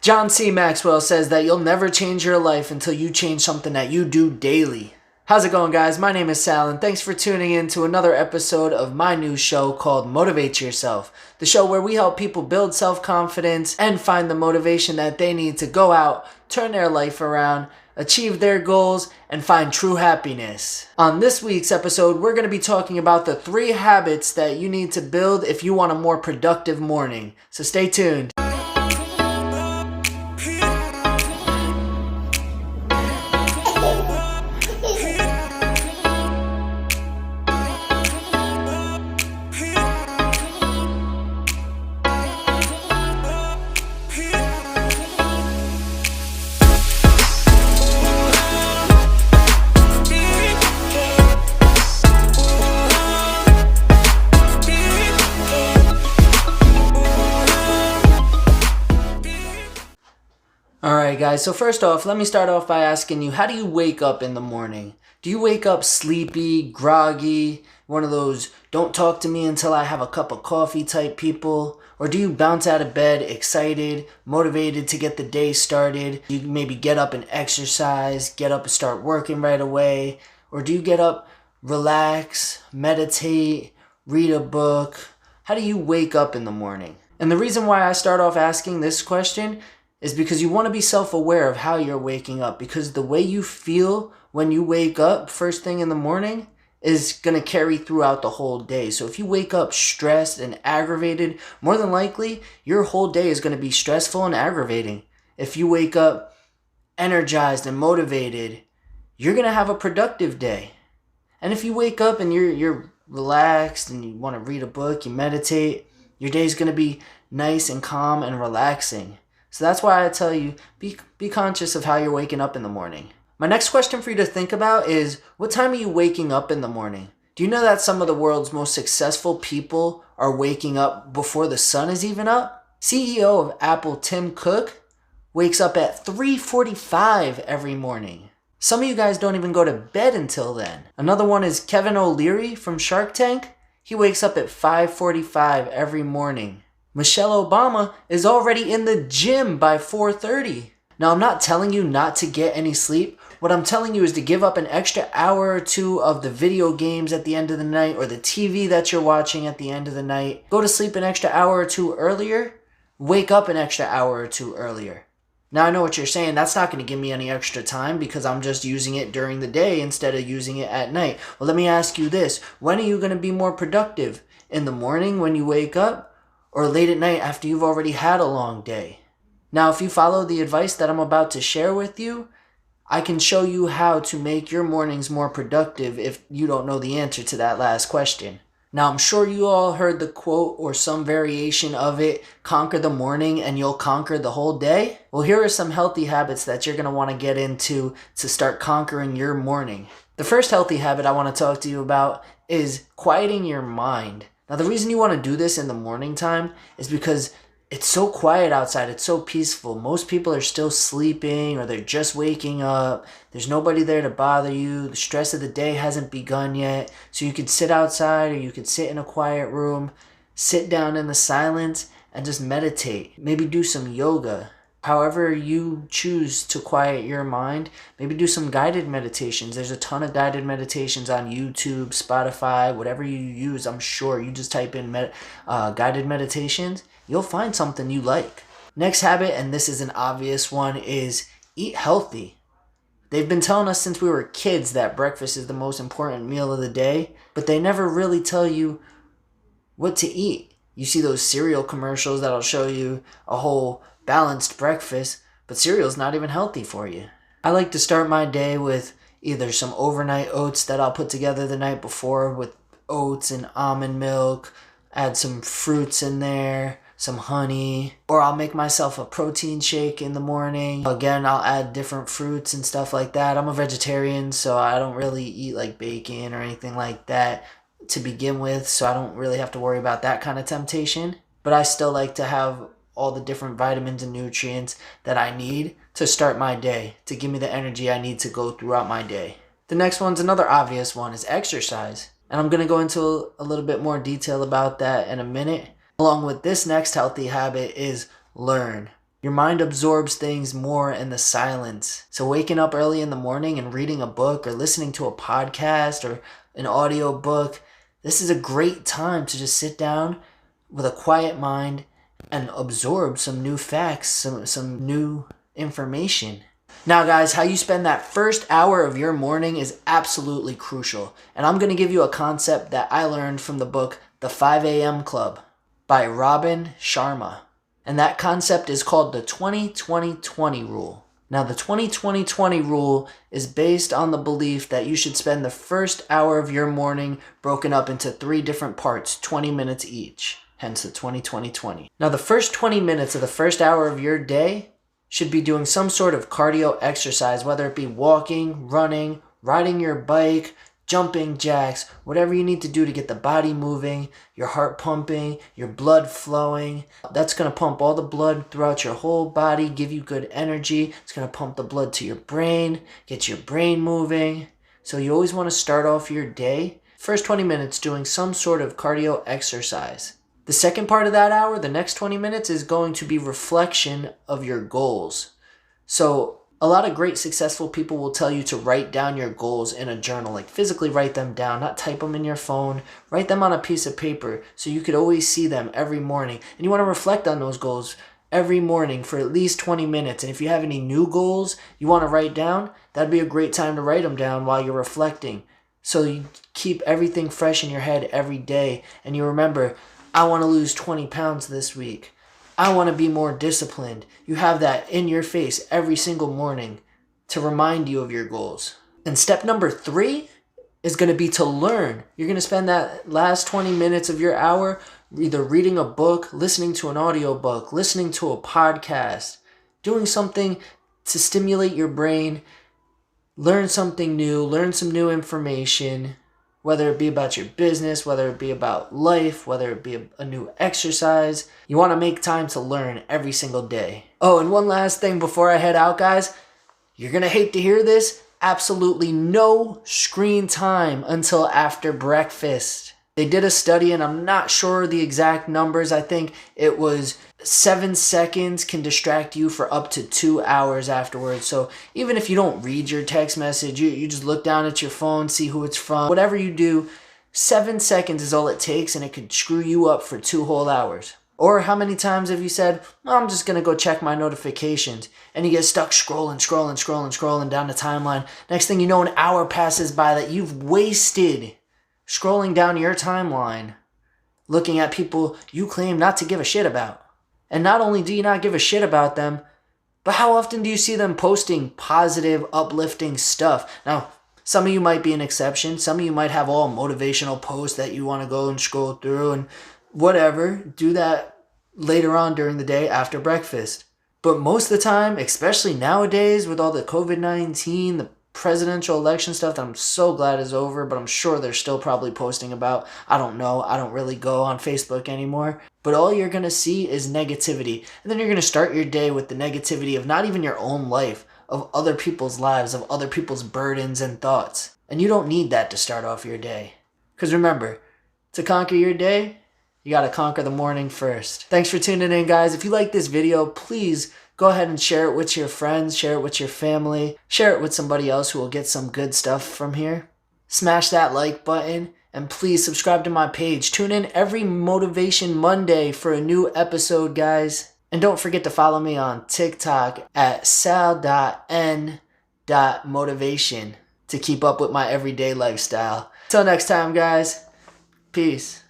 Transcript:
John C. Maxwell says that you'll never change your life until you change something that you do daily. How's it going, guys? My name is Sal, and thanks for tuning in to another episode of my new show called Motivate Yourself, the show where we help people build self-confidence and find the motivation that they need to go out, turn their life around, achieve their goals, and find true happiness. On this week's episode, we're going to be talking about the 3 habits that you need to build if you want a more productive morning. So stay tuned. Alright guys, so first off, let me start off by asking you, how do you wake up in the morning? Do you wake up sleepy, groggy, one of those don't talk to me until I have a cup of coffee type people? Or do you bounce out of bed excited, motivated to get the day started? You maybe get up and exercise, get up and start working right away? Or do you get up, relax, meditate, read a book? How do you wake up in the morning? And the reason why I start off asking this question is because you want to be self-aware of how you're waking up, because the way you feel when you wake up first thing in the morning is going to carry throughout the whole day. So if you wake up stressed and aggravated, more than likely your whole day is going to be stressful and aggravating. If you wake up energized and motivated, you're going to have a productive day. And if you wake up and you're relaxed and you want to read a book, you meditate, your day is going to be nice and calm and relaxing. So that's why I tell you, be conscious of how you're waking up in the morning. My next question for you to think about is, what time are you waking up in the morning? Do you know that some of the world's most successful people are waking up before the sun is even up? CEO of Apple, Tim Cook, wakes up at 3:45 every morning. Some of you guys don't even go to bed until then. Another one is Kevin O'Leary from Shark Tank. He wakes up at 5:45 every morning. Michelle Obama is already in the gym by 4:30. Now, I'm not telling you not to get any sleep. What I'm telling you is to give up an extra hour or 2 of the video games at the end of the night or the TV that you're watching at the end of the night. Go to sleep an extra hour or 2 earlier. Wake up an extra hour or 2 earlier. Now, I know what you're saying. That's not going to give me any extra time because I'm just using it during the day instead of using it at night. Well, let me ask you this. When are you going to be more productive? In the morning when you wake up? Or late at night after you've already had a long day? Now, if you follow the advice that I'm about to share with you, I can show you how to make your mornings more productive if you don't know the answer to that last question. Now, I'm sure you all heard the quote or some variation of it, conquer the morning and you'll conquer the whole day. Well, here are some healthy habits that you're going to want to get into to start conquering your morning. The first healthy habit I want to talk to you about is quieting your mind. Now, the reason you want to do this in the morning time is because it's so quiet outside. It's so peaceful. Most people are still sleeping or they're just waking up. There's nobody there to bother you. The stress of the day hasn't begun yet. So you could sit outside or you could sit in a quiet room, sit down in the silence and just meditate. Maybe do some yoga. However you choose to quiet your mind, maybe do some guided meditations. There's a ton of guided meditations on YouTube, Spotify, whatever you use. I'm sure you just type in guided meditations, you'll find something you like. Next habit, and this is an obvious one, is eat healthy. They've been telling us since we were kids that breakfast is the most important meal of the day, but they never really tell you what to eat. You see those cereal commercials that'll show you a whole balanced breakfast, but cereal's not even healthy for you. I like to start my day with either some overnight oats that I'll put together the night before with oats and almond milk, add some fruits in there, some honey, or I'll make myself a protein shake in the morning. Again, I'll add different fruits and stuff like that. I'm a vegetarian, so I don't really eat like bacon or anything like that to begin with, so I don't really have to worry about that kind of temptation. But I still like to have all the different vitamins and nutrients that I need to start my day, to give me the energy I need to go throughout my day. The next one's another obvious one, is exercise. And I'm going to go into a little bit more detail about that in a minute. Along with this next healthy habit is learn. Your mind absorbs things more in the silence. So waking up early in the morning and reading a book or listening to a podcast or an audio book, this is a great time to just sit down with a quiet mind and absorb some new facts, some new information. Now guys, how you spend that first hour of your morning is absolutely crucial. And I'm going to give you a concept that I learned from the book The 5 a.m. Club by Robin Sharma. And that concept is called the 20-20-20 rule. Now the 20-20-20 rule is based on the belief that you should spend the first hour of your morning broken up into 3 different parts, 20 minutes each. Hence the 20-20-20. Now the first 20 minutes of the first hour of your day should be doing some sort of cardio exercise, whether it be walking, running, riding your bike, jumping jacks, whatever you need to do to get the body moving, your heart pumping, your blood flowing. That's going to pump all the blood throughout your whole body, give you good energy. It's going to pump the blood to your brain, get your brain moving. So you always want to start off your day, first 20 minutes, doing some sort of cardio exercise. The second part of that hour, the next 20 minutes, is going to be reflection of your goals. So a lot of great successful people will tell you to write down your goals in a journal, like physically write them down, not type them in your phone. Write them on a piece of paper so you could always see them every morning. And you want to reflect on those goals every morning for at least 20 minutes. And if you have any new goals you want to write down, that'd be a great time to write them down while you're reflecting. So you keep everything fresh in your head every day. And you remember, I want to lose 20 pounds this week. I want to be more disciplined. You have that in your face every single morning to remind you of your goals. And step number 3 is going to be to learn. You're going to spend that last 20 minutes of your hour either reading a book, listening to an audiobook, listening to a podcast, doing something to stimulate your brain, learn something new, learn some new information, whether it be about your business, whether it be about life, whether it be a new exercise. You want to make time to learn every single day. Oh, and one last thing before I head out, guys. You're going to hate to hear this. Absolutely no screen time until after breakfast. They did a study, and I'm not sure the exact numbers. I think it was 7 seconds can distract you for up to 2 hours afterwards. So even if you don't read your text message, you just look down at your phone, see who it's from, whatever you do, 7 seconds is all it takes, and it could screw you up for 2 whole hours. Or how many times have you said, I'm just going to go check my notifications, and you get stuck scrolling down the timeline. Next thing you know, an hour passes by that you've wasted scrolling down your timeline, looking at people you claim not to give a shit about. And not only do you not give a shit about them, but how often do you see them posting positive, uplifting stuff? Now, some of you might be an exception. Some of you might have all motivational posts that you want to go and scroll through and whatever. Do that later on during the day after breakfast. But most of the time, especially nowadays with all the COVID-19, the presidential election stuff that I'm so glad is over, but I'm sure they're still probably posting about. I don't know. I don't really go on Facebook anymore. But all you're going to see is negativity. And then you're going to start your day with the negativity of not even your own life, of other people's lives, of other people's burdens and thoughts. And you don't need that to start off your day. Because remember, to conquer your day, you got to conquer the morning first. Thanks for tuning in, guys. If you like this video, please go ahead and share it with your friends, share it with your family, share it with somebody else who will get some good stuff from here. Smash that like button, and please subscribe to my page. Tune in every Motivation Monday for a new episode, guys. And don't forget to follow me on TikTok at sal.n.motivation to keep up with my everyday lifestyle. Till next time, guys. Peace.